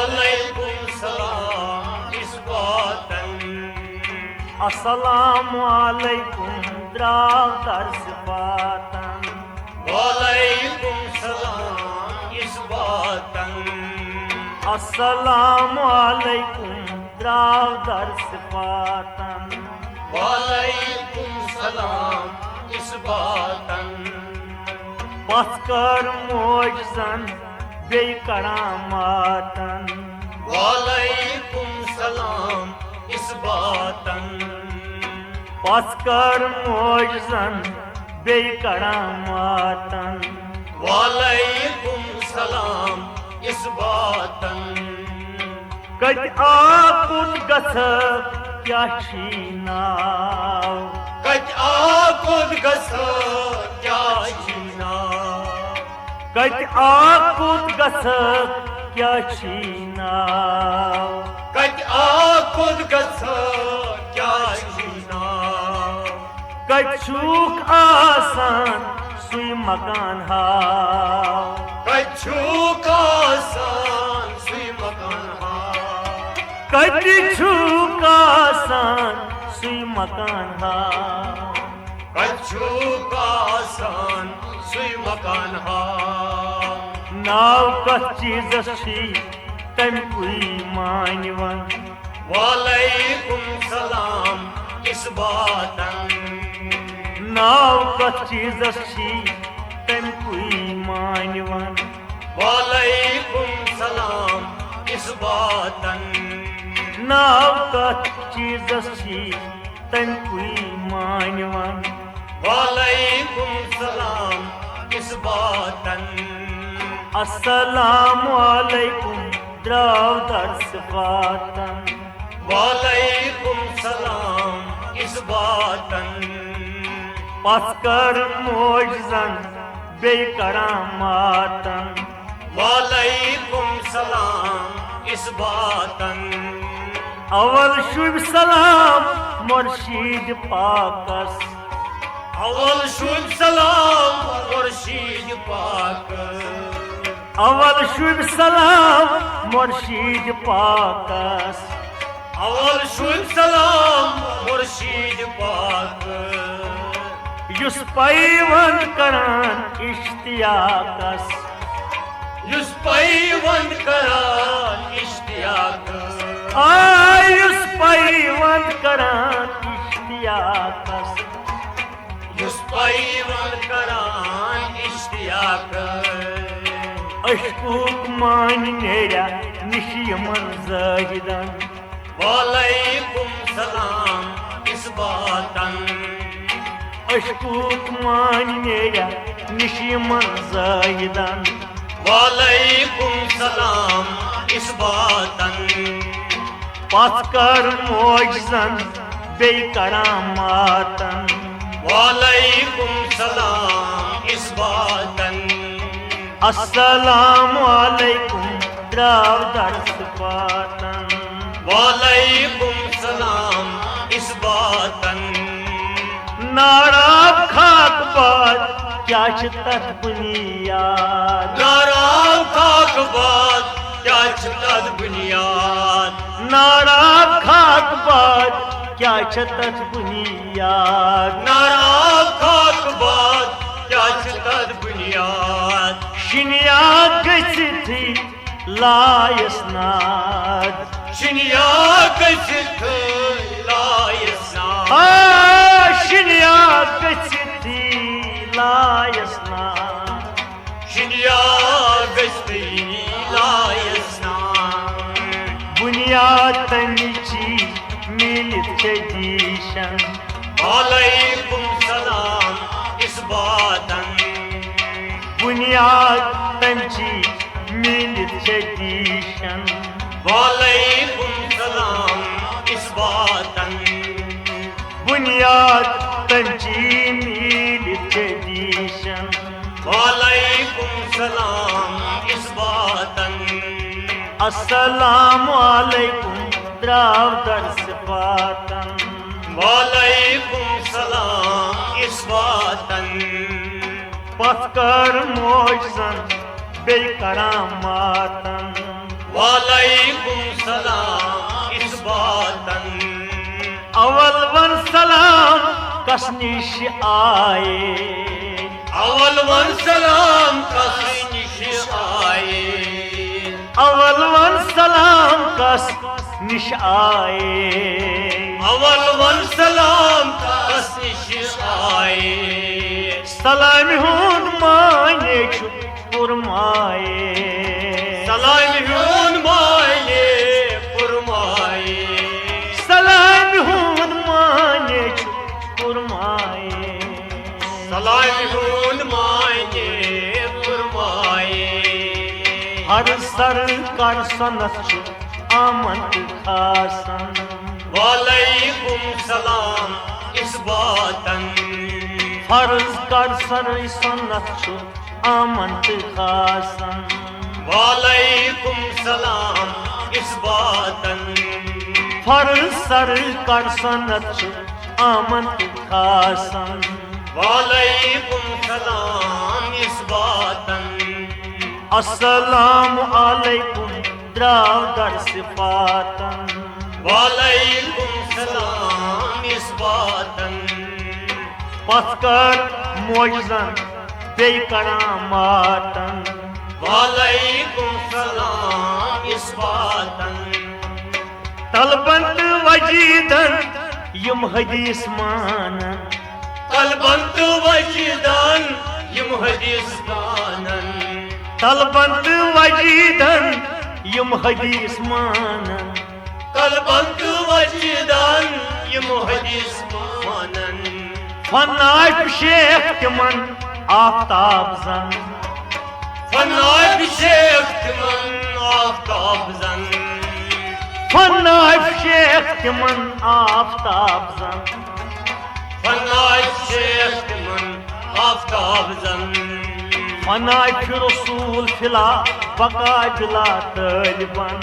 वालेकुम सलाम इसबातन। अस्सलामु अलैकुम द्राव दर्स बातन। वालेकुम सलाम इसबातन। अस्सलामु अलैकुम द्राव दर्स बातन। वालेकुम सलाम इसबातन। पथकर मोजन बे करामातन। वालेकुम सलाम इसबातन। पथकर मोजन बे करामातन। वालेकुम सलाम इसबातन। कत आकुत गस क्या नाव। कत आकुत गस क्या नाव। कत आकुत गस क्या नाव। कत आकुत गस क्या नाव। कछुक आसान सुई मकान हाव। कछुक आसान सुई मकान हाव। कछुक आसान सुई मकान हाव। कछुक आसान सुई मकान हाव। नाव कथ चीज़ छी तम कुई मानवन। वालेकुम सलाम इसबातन। नाव कथ चीज़ छी तम कुई मानवन। वालेकुम सलाम इसबातन। नाव कथ चीज़ छी तम कुई मानवन। वालेकुम सलाम इसबातन। अस्सलामु अलैकुम द्राव दर्स बातन। वालेकुम सलाम इसबातन। पथकर मोजन बे करामातन। वालेकुम सलाम इसबातन। अवल शुभ सलाम मुर्शीद पाकस। अवल शुभ सलाम मुर्शीद पाक। अवल शुभ सलाम मुर्शीद पाकस। अवल शुभ सलाम मुर्शीद पाक। युस पैवंद करान इश्तियाकस। युस पैवंद करान इश्तियाक। युस पैवंद करान इश्तियाकस। युस पैवंद करान इश्तियाक। अशकूक मान नेरा निशियमन जाहिदन। वालेकुम सलाम इसबातन। अशकूक मान नेरा निशियमन जाहिदन। वालेकुम सलाम इसबातन। पथकर मोजन बे करामातन। वालेकुम सलाम इसबातन। अस्सलामु अलैकुम द्राव दर्स बातन। वालेकुम सलाम इसबातन। नाराब खाक बात क्या तथ बुनियाद। नाराब खाक बात क्या तथ बुनियाद। नाराब खाक बात क्या तथ बुनियाद। नाराब खाक बात क्या तथ बुनियाद। शिनिया गई लायस नाद। शिनिया गसित लायसना। शिनिया गई लायस नाद। शिनिया गस्ती लायसना। बुनियाद तनिची मिलित दीशन। वालेकुम सलाम इसबातन। बुनियाद तंची मिलित दीशन। वालेकुम सलाम इसबातन। बुनियाद तंची मिलित दीशन। वालेकुम सलाम इसबातन। अस्सलामु अलैकुम द्राव दर्स बातन। वालेकुम सलाम इसबातन। पथकर मोजन बे करामातन। वालेकुम सलाम इस बातन अवल वन सलाम कस निश आए अवल वन सलाम कस निश आए अवल वन सलाम कस निश आए अवल वन सलाम कस निश आए सलाम हुन माने छु पुरमाए सलाम हुन माये फरमाए सलाम हुन माने छु पुरमाए सलाम हुन माये फरमाए हर सर कर सनत छु आमद खासन वालेकुम सलाम इस बातन फर्ज कर सर सनत छु आमद खासन वालेकुम सलाम इस बातन फर्ज सर कर सनत छु आमद खासन वालेकुम सलाम इस बातन अस्सलाम अलैकुम द्राव दर सिफातन वालेकुम सलाम इस बातन पथकर मोजन बे करामातन वालेकुम सलाम इस बातन तलबंत वजीदन यम हदीस मानन कलबंत वजदन यम हदीस गानन तलबंत वजीदन यम हदीस मानन कलबंत वजदन यम हदीस गानन फनाफ शेख तिमन आफ्ताब जन फनाफ शेख तिमन आफ्ताब जन फनाफ शेख तिमन आफ्ताब जन फनाफ शेख तिमन आफ्ताब जन फनाफ रसूल फिला बका बिला तलिबन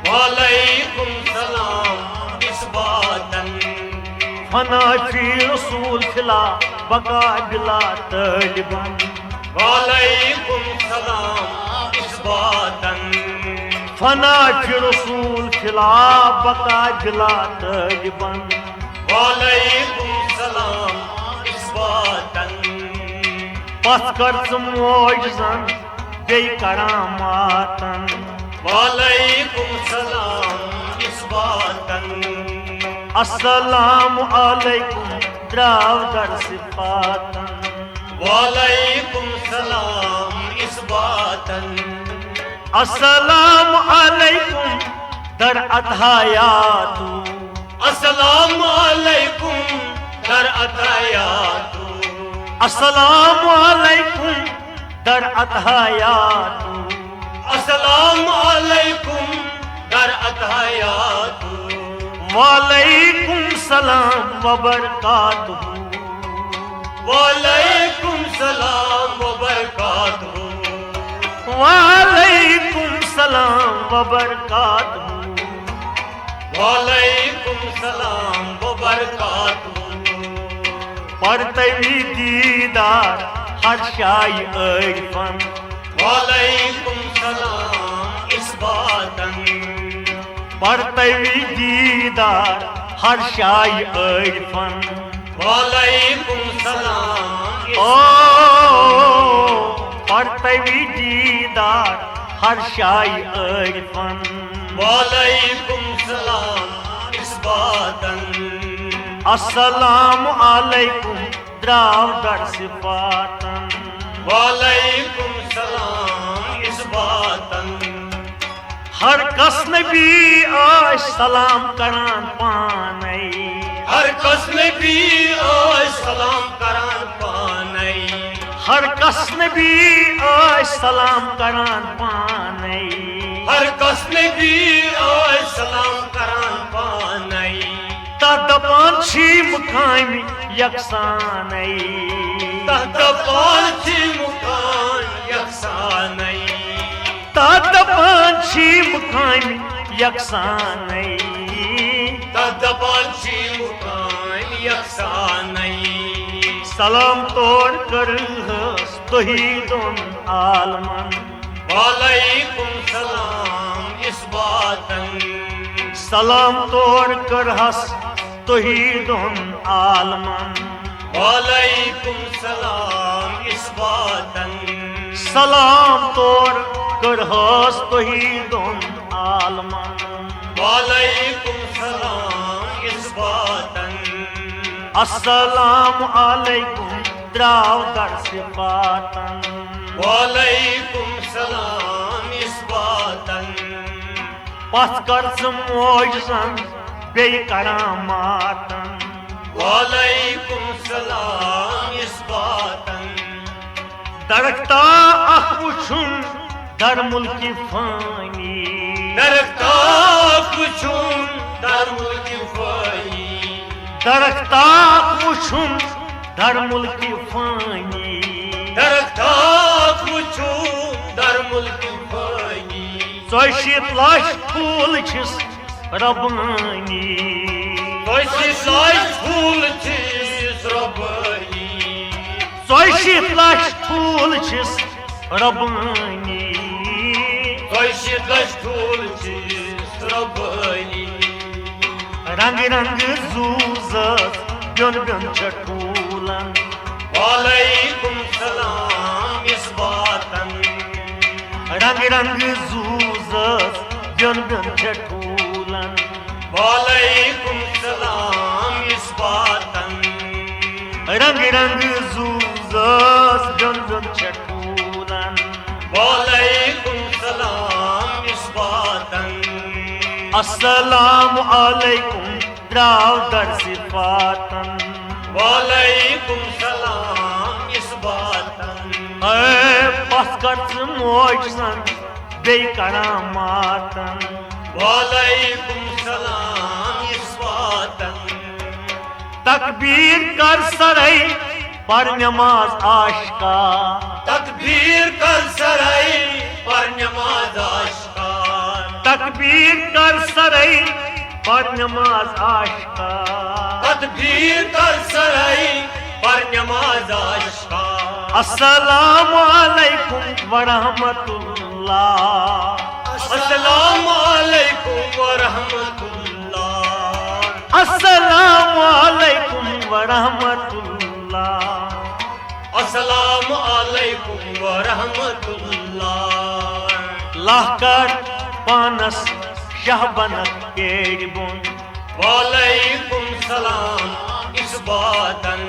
वालेकुम सलाम इस बातन फनाफ रसूल फिला बका बिला तलिबन वालेकुम सलाम इस बातन फनाफ रसूल फिला बका बिला तलिबन वालेकुम सलाम इस बातन पथकर मोजन बे करामातन वालेकुम सलाम इस बातन अस्सलाम अलैकुम द्राव दर सिफातन वालेकुम सलाम इस बातन अस्सलाम अलैकुम दर अतहयातु अस्सलाम वालेकुम दर अतहयातु अस्सलाम अलैकुम दर अतहयातु अस्सलाम वालेकुम दर अतहयातु वालेकुम सलाम व बरकातुहू वालेकुम सलाम व बरकातुहू वालेकुम सलाम व बरकातुहू वालेकुम सलाम व बरकातुहू परतवी दीदार हर शाई अरफन वालेकुम सलाम इस बातन परतवी दीदार हर शाई अरफन वालेकुम सलाम इस ओ परतवी दीदार हर शाई अरफन वालेकुम सलाम इस बातन अस्सलाम अलैकुम द्राव दर सिफातन वालेकुम सलाम इस बातन हर कस नबी आज सलाम करान पानै हर कस नबी आज सलाम करान पानै हर कस नबी आज सलाम करान पानै हर कस नबी आज सलाम करान पानै दपान छी मुकामी यकसानै तहत पांची मुकान यकसानै दपान छी मुकामी यकसानै तहत पांची मुकान यकसानै सलाम तोड़ कर तोही दोन आलमन वालेकुम सलाम इस्बातन सलाम तोड़ करहस तुही दोन आलमन वालेकुम सलाम इस्बातन सलाम तोड़ करहस तुही दोन आलमन वालेकुम सलाम इस्बातन अस्सलाम अलैकुम द्राव दर सिफातन वालेकुम सलाम इस्बातन पथ कर मोजन बे करामातन वालेकुम सलाम इस्बातन दरख्ता अख वुछुन दर मुल्की फानी दरख्ता कुछुन दर मुल्की फानी दरख्ता वुछुन दर मुल्की फानी दरख्ता कुछुन दर मुल्की फानी 40 लाख फूल छिस रबानी 40 लाख फूल छिस रबानी 40 लाख फूल छिस रबानी 40 लाख फूल छिस रबानी रंग रंग जूजत ब्योन ब्योन चटूलन वालेकुम सलाम इस्बातन रंग रंग जूजत ब्योन ब्योन चटूलन वालेकुम सलाम इस्बातन रंग रंग जूजत ब्योन ब्योन चटूलन वालेकुम सलाम इस्बातन अस्सलाम अलैकुम द्राव दर सिफातन वालेकुम सलाम इस्बातन पथ कर मोजन बे करामातन वालेकुम सलाम इस्बातन तकबीर कर सरई पर नमाज आशका तकबीर कर सराय पर नमाज आशकार तकबीर कर सरई पर नमाज आशका तकबीर कर सराय पर नमाज आशकार अस्सलामु अलैकुम व रहमतुल्लाह अस्सलामु अलैकुम व रहमतुल्लाह अस्सलामु अलैकुम व रहमतुल्लाह अस्सलामु अलैकुम व रहमतुल्लाह लाकर पानस शहबनत केड़ बुन वालेकुम सलाम इस्बातन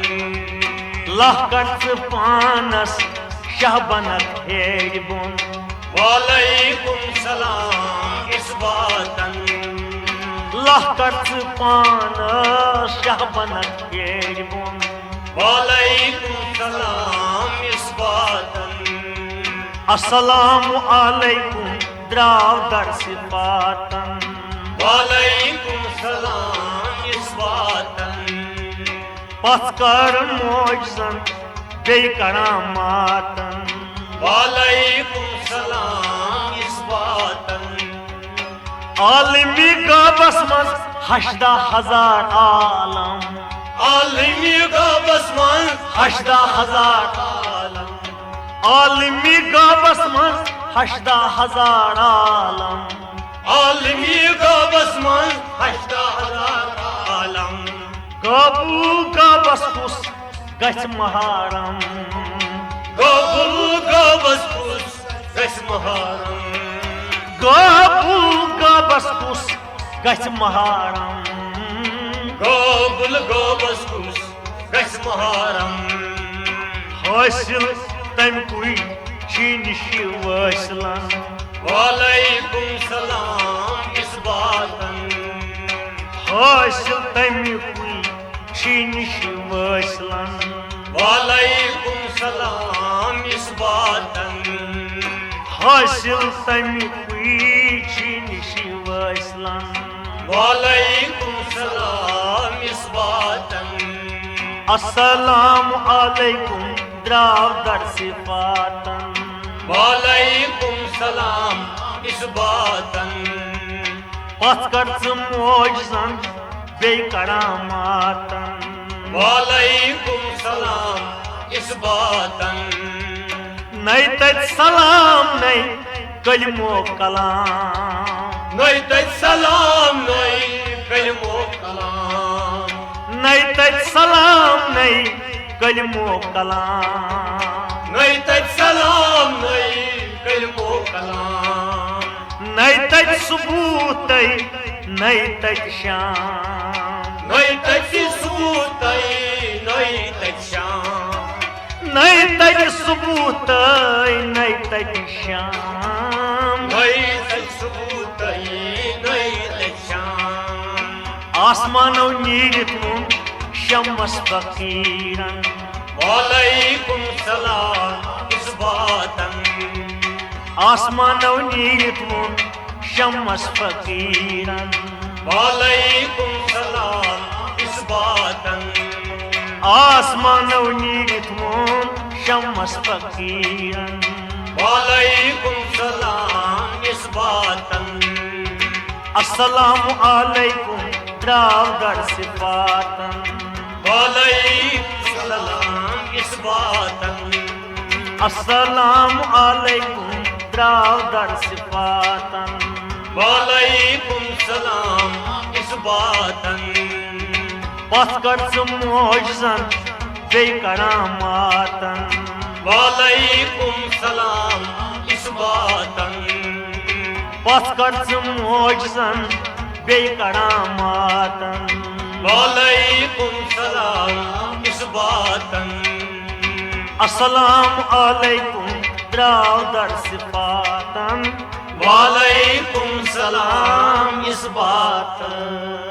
लाकर पानस शहबनत केड़ बुन वालेकुम सलाम इस्बातन लाकर पानस शहबनत केड़ बुन वालेकुम सलाम इस्बातन अस्सलामु अलैकुम द्राव दर सिफातन वालेकुम सलाम इस्बातन पथ कर मोजन बे करामातन वालेकुम सलाम इस्बातन आलमी गाबस मज 80,000 आलम आलमी गाबस मन 80,000 आलम आलमी गाबस मज 80,000 आलम आलमी गाबस मन 80,000 आलम गाबू गाबस कुस गछ महारम गाबुल गाबस कुस गछ महारम गाबू गाबस कुस गछ महारम गाबुल गाबस कुस गछ महारम हासिल तम कुई निश वसलन वालेकुम सलाम इस्बातन हासिल तम कुई निश वसलन वालेकुम सलाम इस्बातन हासिल तम कुई निश वसलन वालेकुम सलाम इस्बातन अस्सलामु अलैकुम द्राव दर सिफातन वालेकुम सलाम इस्बातन पथ कर मोजन बे करामातन वालेकुम सलाम इस्बातन नई तत सलाम नई कलमो कलाम नई तज सलाम नई कलमो कलाम नई तज सलाम नई कलमो कलाम नई तज सलाम नई कलमो कलाम नई तज सबूत नई तज शाम नई तज सबूत नई तज शाम नई तज सबूत नई तज शाम नई तज सबूत नई तज शाम आसमानो नीरित शम्मस फकीरन वालेकुम सलाम इस बातन आसमानो नीरित शम्मस फकीरन वालेकुम सलाम इस बातन आसमानो नीरित शम्मस फकीरन वालेकुम सलाम इस बातन अस्सलामु अलैकुम द्रावदर सिफातन वालेकुम सलाम इस बातन अस्सलामु अलैकुम द्रावदर सिफातन वालेकुम सलाम इस बातन पथकर मोजन बे करामातन वालेकुम सलाम इस बातन पथकर मोजन बे करामातन वालेकुम सलाम इस बातन अस्सलामु अलैकुम द्रावदर सिफातन वालेकुम सलाम इस बातन